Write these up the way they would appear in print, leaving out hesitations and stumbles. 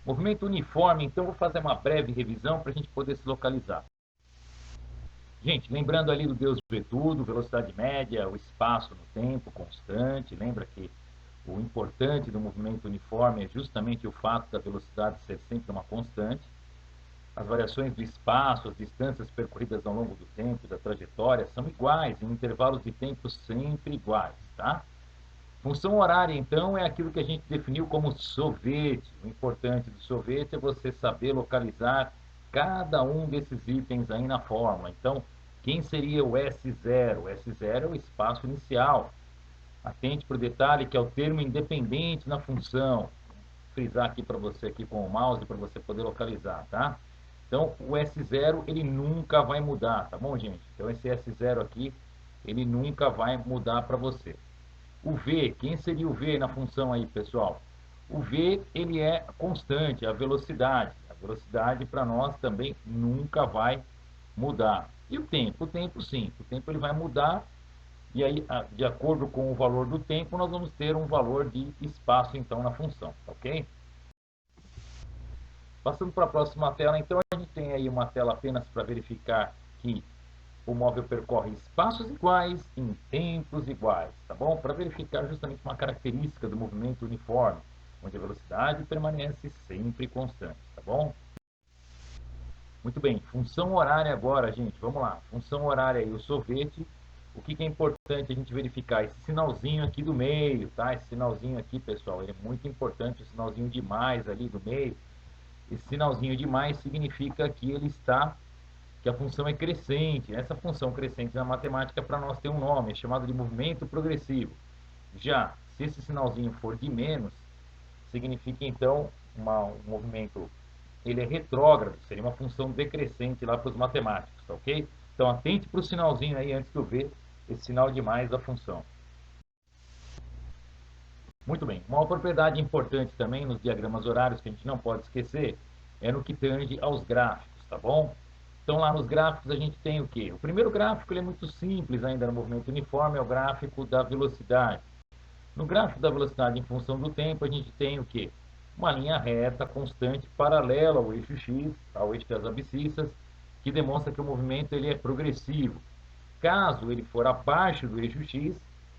Movimento uniforme, então vou fazer uma breve revisão para a gente poder se localizar. Gente, lembrando ali do Deus vê tudo, velocidade média, o espaço no tempo constante, lembra que o importante do movimento uniforme é justamente o fato da velocidade ser sempre uma constante. As variações do espaço, as distâncias percorridas ao longo do tempo, da trajetória, são iguais, em intervalos de tempo sempre iguais, tá? Função horária, então, é aquilo que a gente definiu como sorvete. O importante do sorvete é você saber localizar cada um desses itens aí na fórmula. Então, quem seria o S0? O S0 é o espaço inicial. Atente para o detalhe que é o termo independente na função. Vou frisar aqui para você aqui com o mouse para você poder localizar, tá? Então, o S0 ele nunca vai mudar, tá bom, gente? Então, esse S0 aqui, ele nunca vai mudar para você. O V, quem seria o V na função aí, pessoal? O V, ele é constante, a velocidade. A velocidade para nós também nunca vai mudar. E o tempo? O tempo sim, o tempo ele vai mudar e aí, de acordo com o valor do tempo, nós vamos ter um valor de espaço, então, na função, ok? Passando para a próxima tela, então, a gente tem aí uma tela apenas para verificar que o móvel percorre espaços iguais em tempos iguais, tá bom? Para verificar justamente uma característica do movimento uniforme, onde a velocidade permanece sempre constante, tá bom? Muito bem, função horária agora, gente, vamos lá. Função horária e o sorvete, o que é importante a gente verificar? Esse sinalzinho aqui do meio, tá? Esse sinalzinho aqui, pessoal, ele é muito importante, o sinalzinho de mais ali do meio. Esse sinalzinho de mais significa que ele está, que a função é crescente. Essa função crescente na matemática, para nós, tem um nome, é chamado de movimento progressivo. Já, se esse sinalzinho for de menos, significa então um movimento, ele é retrógrado, seria uma função decrescente lá para os matemáticos, tá ok? Então atente para o sinalzinho aí antes do V, esse sinal de mais da função. Muito bem, uma propriedade importante também nos diagramas horários que a gente não pode esquecer é no que tange aos gráficos, tá bom? Então lá nos gráficos a gente tem o quê? O primeiro gráfico ele é muito simples ainda no movimento uniforme, é o gráfico da velocidade. No gráfico da velocidade em função do tempo, a gente tem o quê? Uma linha reta constante paralela ao eixo x, ao eixo das abscissas, que demonstra que o movimento ele é progressivo. Caso ele for abaixo do eixo x,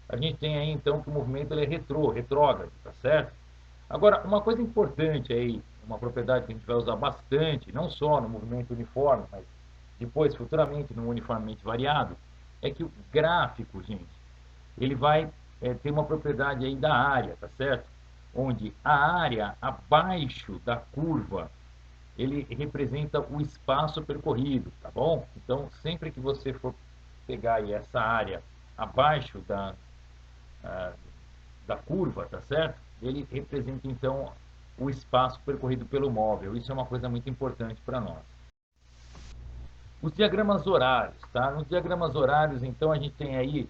a gente tem aí então que o movimento ele é retrógrado, tá certo? Agora, uma coisa importante aí, uma propriedade que a gente vai usar bastante, não só no movimento uniforme, mas depois, futuramente, no uniformemente variado, é que o gráfico, gente, ele vai ter uma propriedade aí da área, tá certo? Onde a área abaixo da curva, ele representa o espaço percorrido, tá bom? Então, sempre que você for pegar aí essa área abaixo da curva, tá certo? Ele representa, então, o espaço percorrido pelo móvel. Isso é uma coisa muito importante para nós. Os diagramas horários, tá? Nos diagramas horários, então, a gente tem aí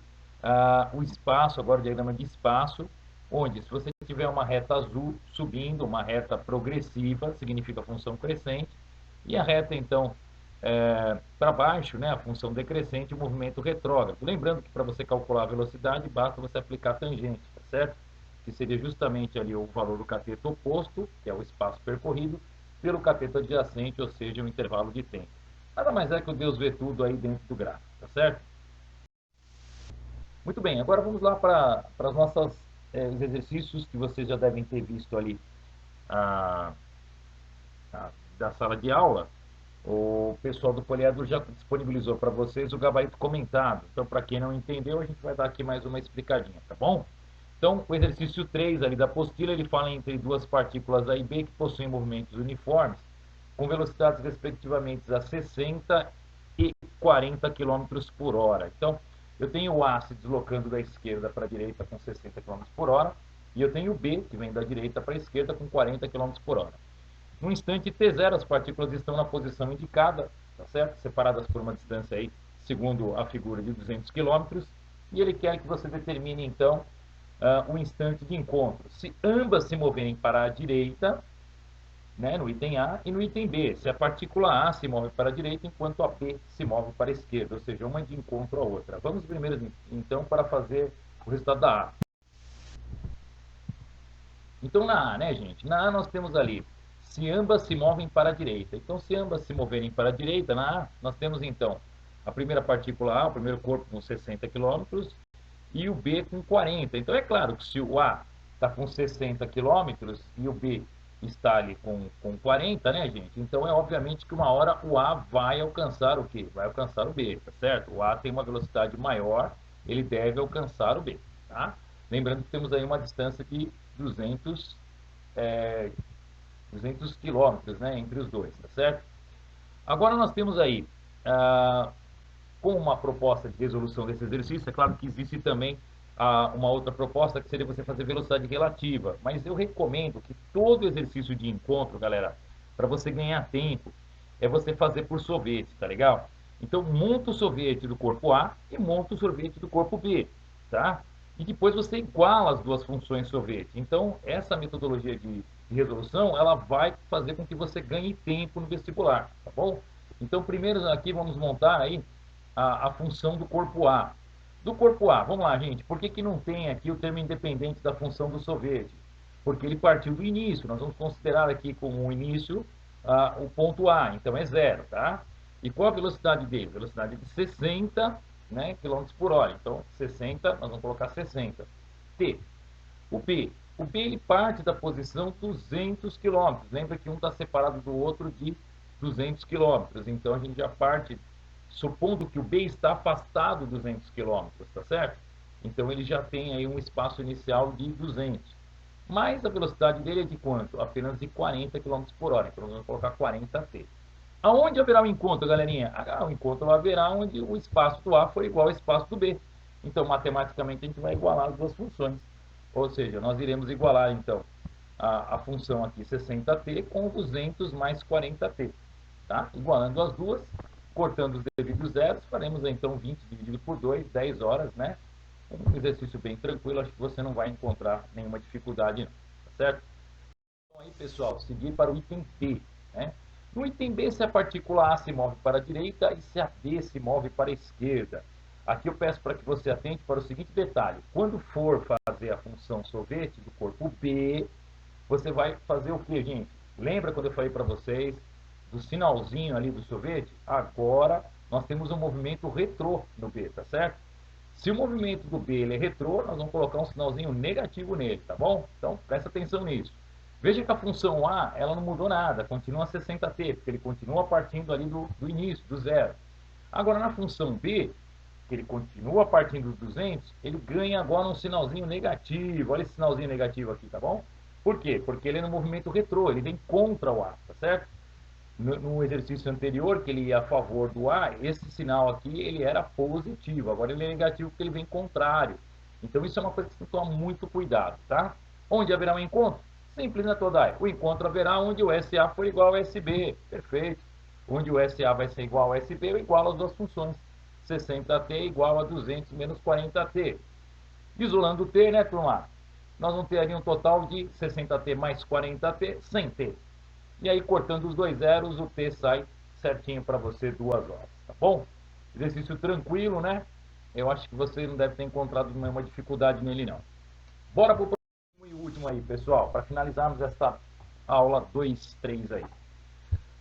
o espaço, agora o diagrama de espaço, onde se você tiver uma reta azul subindo, uma reta progressiva, significa função crescente, e a reta, então, para baixo, né, a função decrescente, o movimento retrógrado. Lembrando que para você calcular a velocidade, basta você aplicar a tangente, tá certo? Que seria justamente ali o valor do cateto oposto, que é o espaço percorrido, pelo cateto adjacente, ou seja, o intervalo de tempo. Nada mais é que o Deus vê tudo aí dentro do gráfico, tá certo? Muito bem, agora vamos lá para os nossos os exercícios que vocês já devem ter visto ali ah, da sala de aula. O pessoal do Poliedro já disponibilizou para vocês o gabarito comentado. Então, para quem não entendeu, a gente vai dar aqui mais uma explicadinha, tá bom? Então, o exercício 3 ali da apostila, ele fala entre duas partículas A e B que possuem movimentos uniformes, com velocidades respectivamente a 60 e 40 km por hora. Então, eu tenho o A se deslocando da esquerda para a direita com 60 km por hora, e eu tenho o B, que vem da direita para a esquerda, com 40 km por hora. No instante t0, as partículas estão na posição indicada, tá certo? Separadas por uma distância aí, segundo a figura de 200 km, e ele quer que você determine, então, o instante de encontro. Se ambas se moverem para a direita, né, no item A, e no item B, se a partícula A se move para a direita, enquanto a B se move para a esquerda, ou seja, uma de encontro à outra. Vamos primeiro, então, para fazer o resultado da A. Então, na A, né, gente? Na A nós temos ali se ambas se movem para a direita. Então, se ambas se moverem para a direita, na A, nós temos então a primeira partícula A, o primeiro corpo com 60 quilômetros, e o B com 40. Então, é claro que se o A está com 60 quilômetros e o B está ali com 40, né, gente? Então, é obviamente que uma hora o A vai alcançar o quê? Vai alcançar o B, tá certo? O A tem uma velocidade maior, ele deve alcançar o B, tá? Lembrando que temos aí uma distância de 200 quilômetros, né, entre os dois, tá certo? Agora nós temos aí, com uma proposta de resolução desse exercício, é claro que existe também uma outra proposta que seria você fazer velocidade relativa, mas eu recomendo que todo exercício de encontro, galera, para você ganhar tempo, é você fazer por sorvete, tá legal? Então, monta o sorvete do corpo A e monta o sorvete do corpo B, tá? E depois você iguala as duas funções sorvete. Então, essa metodologia de resolução, ela vai fazer com que você ganhe tempo no vestibular, tá bom? Então, primeiro aqui vamos montar aí a função do corpo A. Do corpo A, vamos lá, gente. Por que não tem aqui o termo independente da função do sorvete? Porque ele partiu do início. Nós vamos considerar aqui como o início o ponto A. Então é zero, tá? E qual a velocidade dele? Velocidade de 60, né, quilômetros por hora. Então 60, nós vamos colocar 60. T. O B. O B ele parte da posição 200 quilômetros. Lembra que um está separado do outro de 200 quilômetros. Então a gente já parte supondo que o B está afastado 200 quilômetros, tá certo? Então ele já tem aí um espaço inicial de 200. Mas a velocidade dele é de quanto? Apenas de 40 quilômetros por hora. Então nós vamos colocar 40t. Aonde haverá o encontro, galerinha? O encontro haverá onde o espaço do A for igual ao espaço do B. Então, matematicamente, a gente vai igualar as duas funções. Ou seja, nós iremos igualar, então, a função aqui 60t com 200 mais 40t. Tá? Igualando as duas, cortando os devidos zeros, faremos então 20 dividido por 2, 10 horas, né? Um exercício bem tranquilo, acho que você não vai encontrar nenhuma dificuldade, não, tá certo? Então aí, pessoal, seguir para o item B, né? No item B, se a partícula A se move para a direita e se a B se move para a esquerda. Aqui eu peço para que você atente para o seguinte detalhe. Quando for fazer a função sorvete do corpo B, você vai fazer o que, gente? Lembra quando eu falei para vocês do sinalzinho ali do sorvete? Agora nós temos um movimento retrô no B, tá certo? Se o movimento do B ele é retrô, nós vamos colocar um sinalzinho negativo nele, tá bom? Então presta atenção nisso. Veja que a função A, ela não mudou nada, continua 60t, porque ele continua partindo ali do início, do zero. Agora na função B, que ele continua partindo dos 200, ele ganha agora um sinalzinho negativo. Olha esse sinalzinho negativo aqui, tá bom? Por quê? Porque ele é no movimento retrô, ele vem contra o A, tá certo? No exercício anterior, que ele ia a favor do A, esse sinal aqui ele era positivo. Agora ele é negativo porque ele vem contrário. Então isso é uma coisa que você tem que tomar muito cuidado, tá? Onde haverá um encontro? Simples, né, Todai? O encontro haverá onde o SA for igual ao SB. Perfeito. Onde o SA vai ser igual ao SB, eu igualo as duas funções. 60t igual a 200 menos 40t. Isolando o t, né, turma? Nós vamos ter ali um total de 60t mais 40t, 100t. E aí, cortando os dois zeros, o T sai certinho para você 2 horas, tá bom? Exercício tranquilo, né? Eu acho que você não deve ter encontrado nenhuma dificuldade nele, não. Bora para o próximo e último aí, pessoal, para finalizarmos essa aula 2, 3 aí.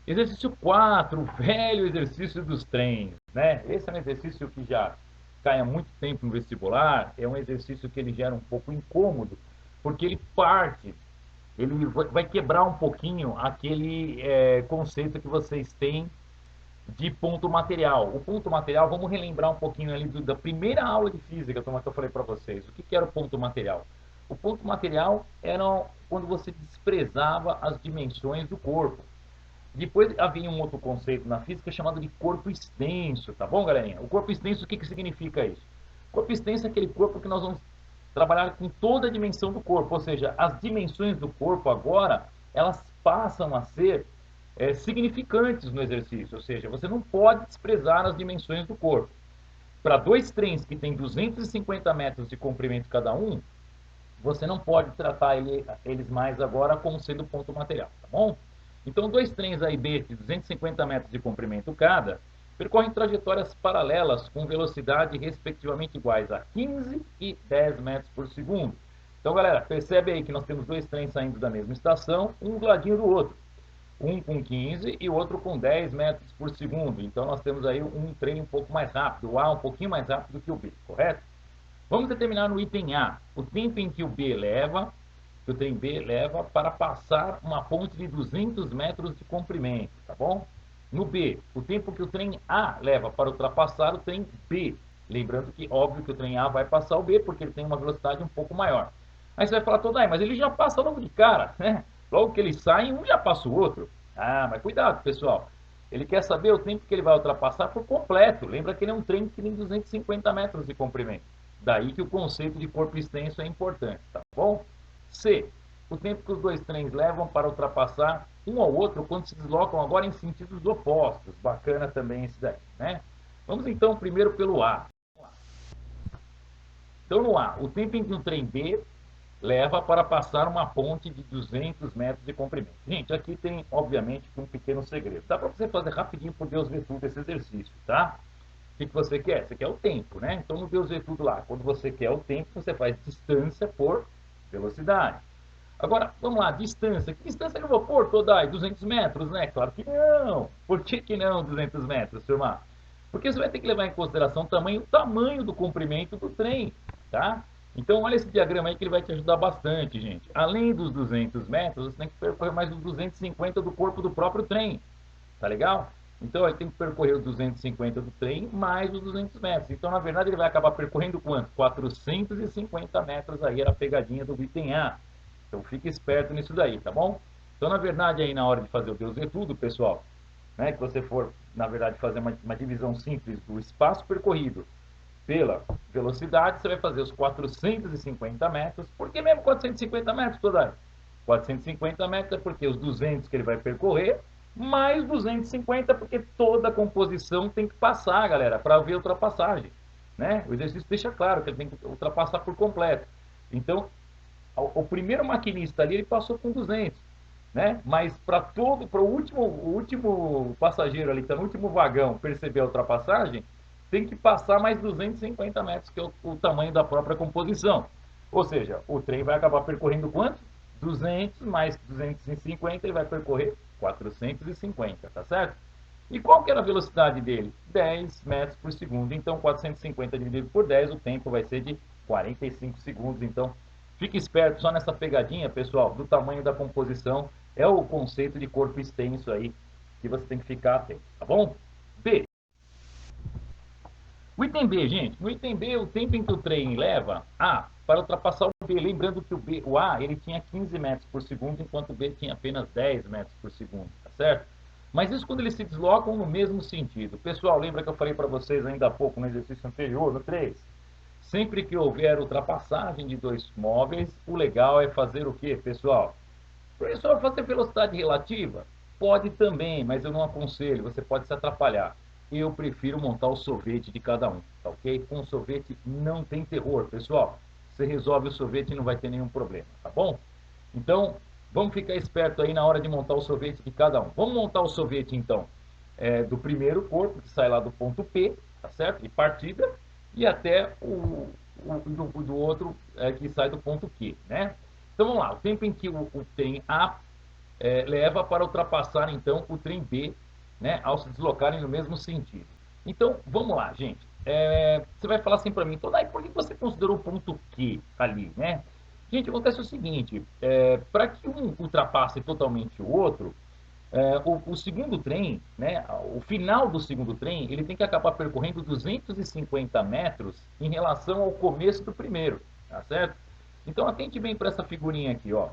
Exercício 4, o velho exercício dos trens, né? Esse é um exercício que já cai há muito tempo no vestibular, é um exercício que ele gera um pouco incômodo, porque ele vai quebrar um pouquinho aquele conceito que vocês têm de ponto material. O ponto material, vamos relembrar um pouquinho ali da primeira aula de física, que eu falei para vocês. O que era o ponto material? O ponto material era quando você desprezava as dimensões do corpo. Depois havia um outro conceito na física chamado de corpo extenso, tá bom, galerinha? O corpo extenso, o que significa isso? O corpo extenso é aquele corpo que nós vamos trabalhar com toda a dimensão do corpo, ou seja, as dimensões do corpo agora, elas passam a ser significantes no exercício, ou seja, você não pode desprezar as dimensões do corpo. Para dois trens que têm 250 metros de comprimento cada um, você não pode tratar eles mais agora como sendo ponto material, tá bom? Então, dois trens A e B de 250 metros de comprimento cada, percorrem trajetórias paralelas com velocidade respectivamente iguais a 15 e 10 metros por segundo. Então, galera, percebe aí que nós temos dois trens saindo da mesma estação, um do ladinho do outro. Um com 15 e o outro com 10 metros por segundo. Então nós temos aí um trem um pouco mais rápido, o A um pouquinho mais rápido que o B, correto? Vamos determinar no item A o tempo em que o B leva, que o trem B leva para passar uma ponte de 200 metros de comprimento, tá bom? No B, o tempo que o trem A leva para ultrapassar o trem B. Lembrando que, óbvio, que o trem A vai passar o B, porque ele tem uma velocidade um pouco maior. Aí você vai falar, Todai, mas ele já passa logo de cara, né? Logo que eles saem, um já passa o outro. Ah, mas cuidado, pessoal. Ele quer saber o tempo que ele vai ultrapassar por completo. Lembra que ele é um trem que tem 250 metros de comprimento. Daí que o conceito de corpo extenso é importante, tá bom? C. O tempo que os dois trens levam para ultrapassar um ao outro quando se deslocam agora em sentidos opostos. Bacana também esse daí, né? Vamos então primeiro pelo A. Então no A, o tempo em que o trem B leva para passar uma ponte de 200 metros de comprimento. Gente, aqui tem, obviamente, um pequeno segredo. Dá para você fazer rapidinho por Deus ver tudo esse exercício, tá? O que você quer? Você quer o tempo, né? Então, no Deus ver tudo lá, quando você quer o tempo, você faz distância por velocidade. Agora, vamos lá, distância. Que distância que eu vou pôr, Todai? 200 metros, né? Claro que não. Por que não 200 metros, turma? Porque você vai ter que levar em consideração o tamanho do comprimento do trem, tá? Então, olha esse diagrama aí que ele vai te ajudar bastante, gente. Além dos 200 metros, você tem que percorrer mais os 250 do corpo do próprio trem, tá legal? Então, ele tem que percorrer os 250 do trem mais os 200 metros. Então, na verdade, ele vai acabar percorrendo quanto? 450 metros aí, era a pegadinha do item A. Então fique esperto nisso daí, tá bom? Então, na verdade, aí na hora de fazer o Deus ver tudo, pessoal, né, que você for, na verdade, fazer uma divisão simples do espaço percorrido pela velocidade, você vai fazer os 450 metros. Por que mesmo 450 metros, Todai? 450 metros é porque os 200 que ele vai percorrer, mais 250 porque toda a composição tem que passar, galera, para haver ultrapassagem. Né? O exercício deixa claro que ele tem que ultrapassar por completo. Então, o primeiro maquinista ali, ele passou com 200, né? Mas para o último passageiro ali, que está no último vagão, perceber a ultrapassagem, tem que passar mais 250 metros, que é o tamanho da própria composição. Ou seja, o trem vai acabar percorrendo quanto? 200 mais 250, ele vai percorrer 450, tá certo? E qual que era a velocidade dele? 10 metros por segundo. Então, 450 dividido por 10, o tempo vai ser de 45 segundos. Então, fique esperto só nessa pegadinha, pessoal, do tamanho da composição. É o conceito de corpo extenso aí que você tem que ficar atento, tá bom? B. O item B, gente. No item B, o tempo em que o trem leva A para ultrapassar o B. Lembrando que o A ele tinha 15 metros por segundo, enquanto o B tinha apenas 10 metros por segundo, tá certo? Mas isso quando eles se deslocam no mesmo sentido. Pessoal, lembra que eu falei para vocês ainda há pouco no exercício anterior, no 3? Sempre que houver ultrapassagem de dois móveis, o legal é fazer o quê, pessoal? Professor, fazer velocidade relativa? Pode também, mas eu não aconselho, você pode se atrapalhar. Eu prefiro montar o sorvete de cada um, tá ok? Com o sorvete não tem terror, pessoal. Você resolve o sorvete e não vai ter nenhum problema, tá bom? Então, vamos ficar esperto aí na hora de montar o sorvete de cada um. Vamos montar o sorvete, então, do primeiro corpo, que sai lá do ponto P, tá certo? De partida, e até do outro que sai do ponto Q, né? Então vamos lá, o tempo em que o trem A leva para ultrapassar então o trem B, né, ao se deslocarem no mesmo sentido. Então vamos lá, gente. Você vai falar assim para mim, então, daí por que você considerou o ponto Q ali, né? Gente, acontece o seguinte: para que um ultrapasse totalmente o outro, o segundo trem, né, o final do segundo trem, ele tem que acabar percorrendo 250 metros em relação ao começo do primeiro, tá certo? Então atente bem para essa figurinha aqui, ó.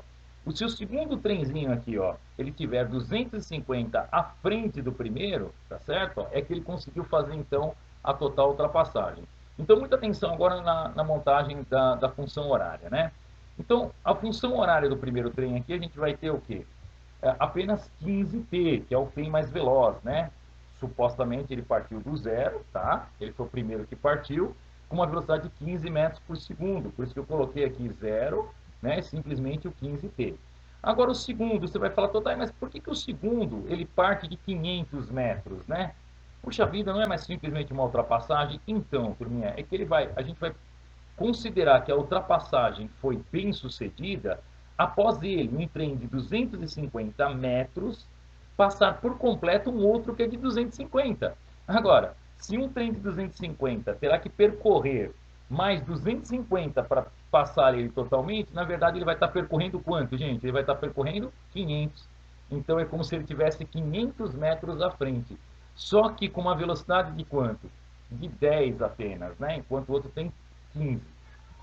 Se o segundo trenzinho aqui, ó, ele tiver 250 à frente do primeiro, tá certo? Ó, é que ele conseguiu fazer então a total ultrapassagem. Então muita atenção agora na montagem da função horária, né? Então a função horária do primeiro trem aqui a gente vai ter o quê? Apenas 15t, que é o trem mais veloz, né? Supostamente ele partiu do zero, tá? Ele foi o primeiro que partiu, com uma velocidade de 15 metros por segundo. Por isso que eu coloquei aqui zero, né? Simplesmente o 15t. Agora o segundo, você vai falar, Todai, mas por que o segundo ele parte de 500 metros, né? Puxa vida, não é mais simplesmente uma ultrapassagem? Então, turminha, é que a gente vai considerar que a ultrapassagem foi bem sucedida após ele, um trem de 250 metros, passar por completo um outro que é de 250. Agora, se um trem de 250 terá que percorrer mais 250 para passar ele totalmente, na verdade ele vai estar percorrendo quanto, gente? Ele vai estar percorrendo 500. Então é como se ele tivesse 500 metros à frente. Só que com uma velocidade de quanto? De 10 apenas, né? Enquanto o outro tem 15.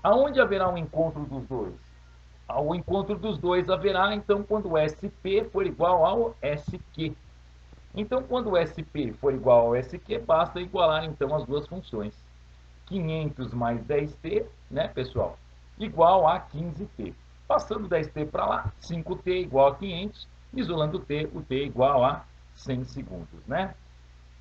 Aonde haverá um encontro dos dois? Ao encontro dos dois haverá, então, quando o SP for igual ao SQ. Então, quando o SP for igual ao SQ, basta igualar, então, as duas funções. 500 mais 10t, né, pessoal? Igual a 15t. Passando 10t para lá, 5t igual a 500. Isolando t, o t igual a 100 segundos, né?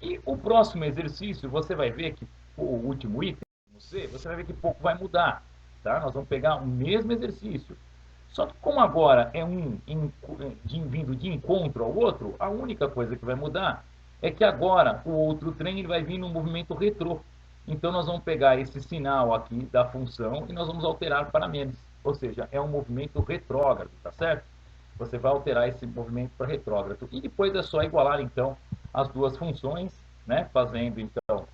E o próximo exercício, você vai ver que o último item, você vai ver que pouco vai mudar, tá? Nós vamos pegar o mesmo exercício. Só que como agora é vindo de encontro ao outro, a única coisa que vai mudar é que agora o outro trem ele vai vir no movimento retrô. Então nós vamos pegar esse sinal aqui da função e nós vamos alterar para menos. Ou seja, é um movimento retrógrado, tá certo? Você vai alterar esse movimento para retrógrado. E depois é só igualar então as duas funções, né? Fazendo então